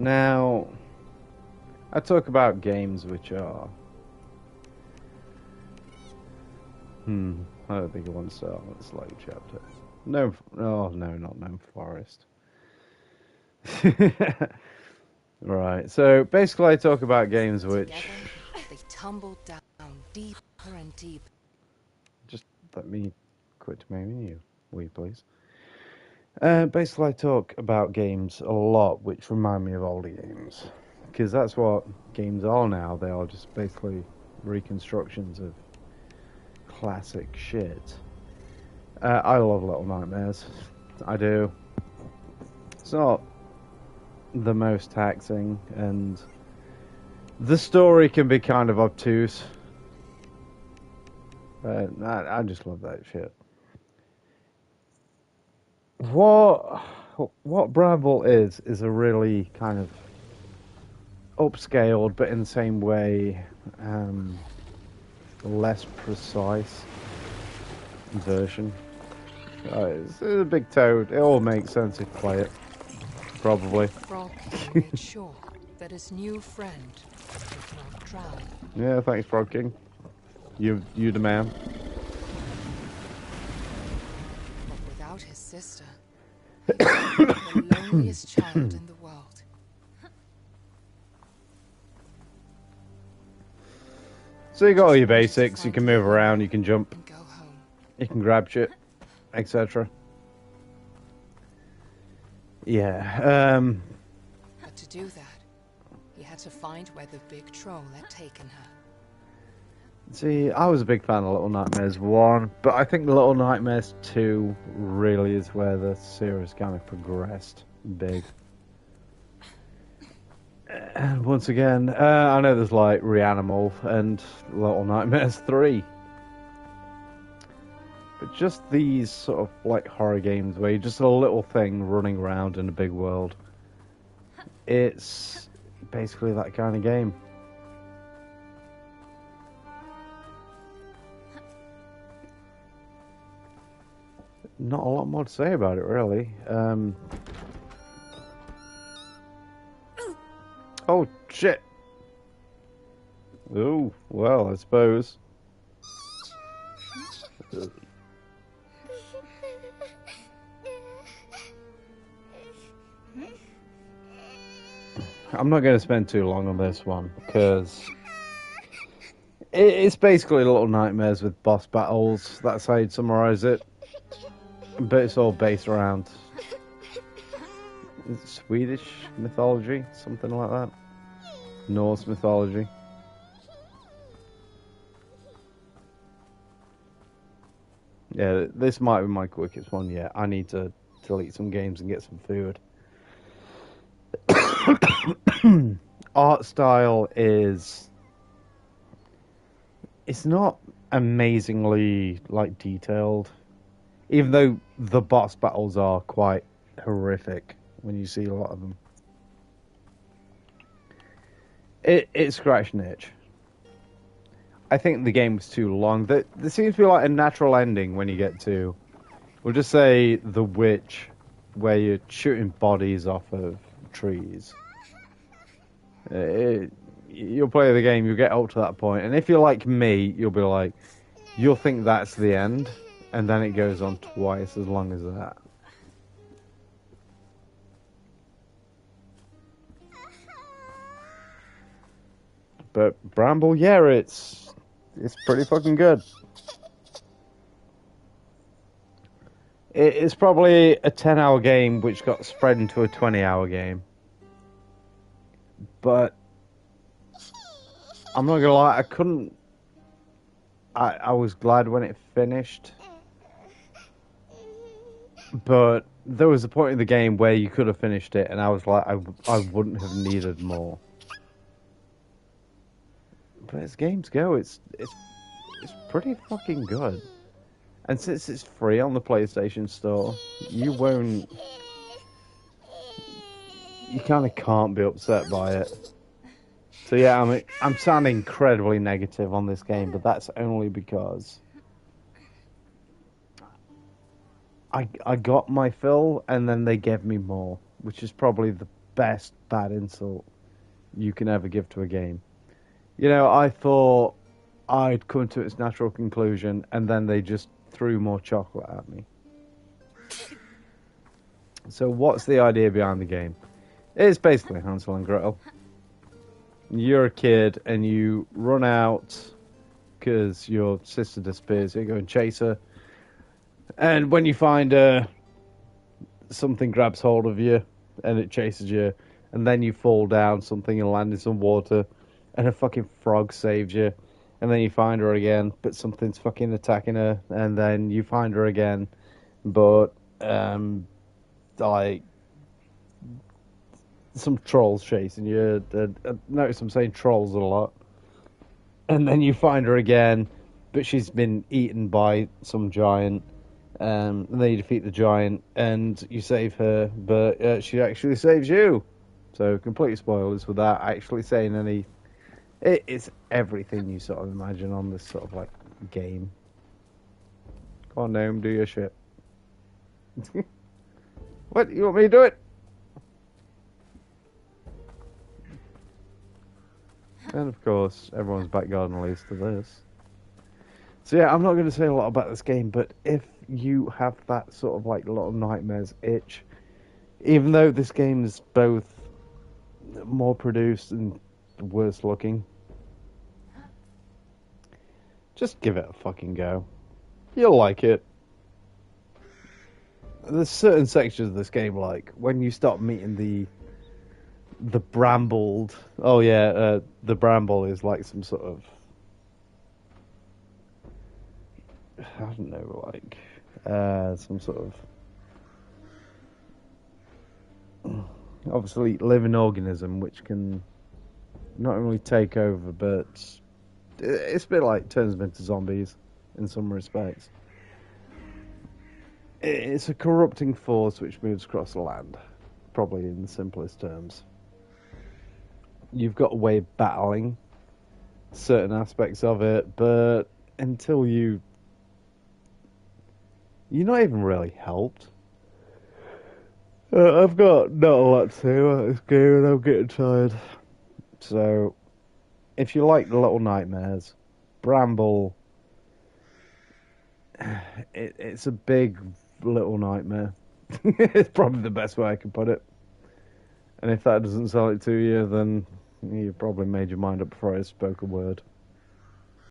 Now, I talk about games which are... I don't think I want to start on a slow chapter. No, oh no, not Gnome Forest. Right, so basically I talk about games which... Together, they tumbled down deeper and deeper. Just let me quit to my menu, will you please? Basically I talk about games a lot which remind me of older games. Because that's what games are now. They are just basically reconstructions of classic shit. I love Little Nightmares. I do. It's not the most taxing, and the story can be kind of obtuse. I just love that shit. What Bramble is a really kind of upscaled, but in the same way, less precise version. It's a big toad. It all makes sense if you play it. Probably. Frog King made sure that his new friend would not drown. Yeah, thanks, Frog King. You the man. But without his sister, he would be the loneliest child in the world. So you got all your basics. You can move around. You can jump. And go home. You can grab shit, etc. Yeah. But to do that, he had to find where the big troll had taken her. See, I was a big fan of Little Nightmares 1, but I think Little Nightmares 2 really is where the series kind of progressed big. And once again, I know there's like Reanimal and Little Nightmares 3. But just these sort of like horror games where you're just a little thing running around in a big world. It's basically that kind of game. Not a lot more to say about it, really. Oh, shit! Oh, well, I suppose. I'm not going to spend too long on this one, because it's basically Little Nightmares with boss battles. That's how you'd summarize it. But it's all based around Swedish mythology, something like that. Norse mythology. Yeah, this might be my quickest one yet. I need to delete some games and get some food. Art style is... It's not amazingly, like, detailed. Even though the boss battles are quite horrific when you see a lot of them. It scratched an itch. I think the game was too long. There seems to be like a natural ending when you get to, we'll just say, The Witch, where you're shooting bodies off of trees. You'll play the game, you'll get up to that point, and if you're like me, you'll be like, you'll think that's the end, and then it goes on twice as long as that. But Bramble, yeah, it's pretty fucking good. It's probably a 10-hour game which got spread into a 20-hour game. But I'm not gonna lie, I was glad when it finished. But there was a point in the game where you could have finished it, and I was like, I wouldn't have needed more. But as games go, it's pretty fucking good. And since it's free on the PlayStation Store, you kind of can't be upset by it. So yeah, I'm sounding incredibly negative on this game, but that's only because I got my fill, and then they gave me more, which is probably the best bad insult you can ever give to a game. You know, I thought I'd come to its natural conclusion, and then they just threw more chocolate at me. So, what's the idea behind the game? It's basically Hansel and Gretel. You're a kid, and you run out because your sister disappears. You go and chase her, and when you find her, something grabs hold of you, and it chases you, and then you fall down something and land in some water, and a fucking frog saves you. And then you find her again, but something's fucking attacking her. And then you find her again, but like some trolls chasing you. Notice I'm saying trolls a lot. And then you find her again, but she's been eaten by some giant. And then you defeat the giant, and you save her, but she actually saves you. So complete spoilers without actually saying any. It's everything you sort of imagine on this sort of like game. Go on, Gnome, do your shit. What? You want me to do it? And of course, everyone's back garden leads to this. So yeah, I'm not going to say a lot about this game, but if you have that sort of like Little Nightmares itch, even though this game is both more produced and worse looking, just give it a fucking go. You'll like it. There's certain sections of this game, like when you start meeting the Brambled. Oh yeah, the Bramble is like some sort of, I don't know, like some sort of obviously living organism which can not only take over, but it's a bit like turns them into zombies in some respects. It's a corrupting force which moves across the land, probably in the simplest terms. You've got a way of battling certain aspects of it, but until you're not even really helped. I've got not a lot to say about this game, and I'm getting tired. So, if you like the Little Nightmares, Bramble, it's a big little nightmare. It's probably the best way I can put it. And if that doesn't sell it to you, then you probably made your mind up before I spoke a word.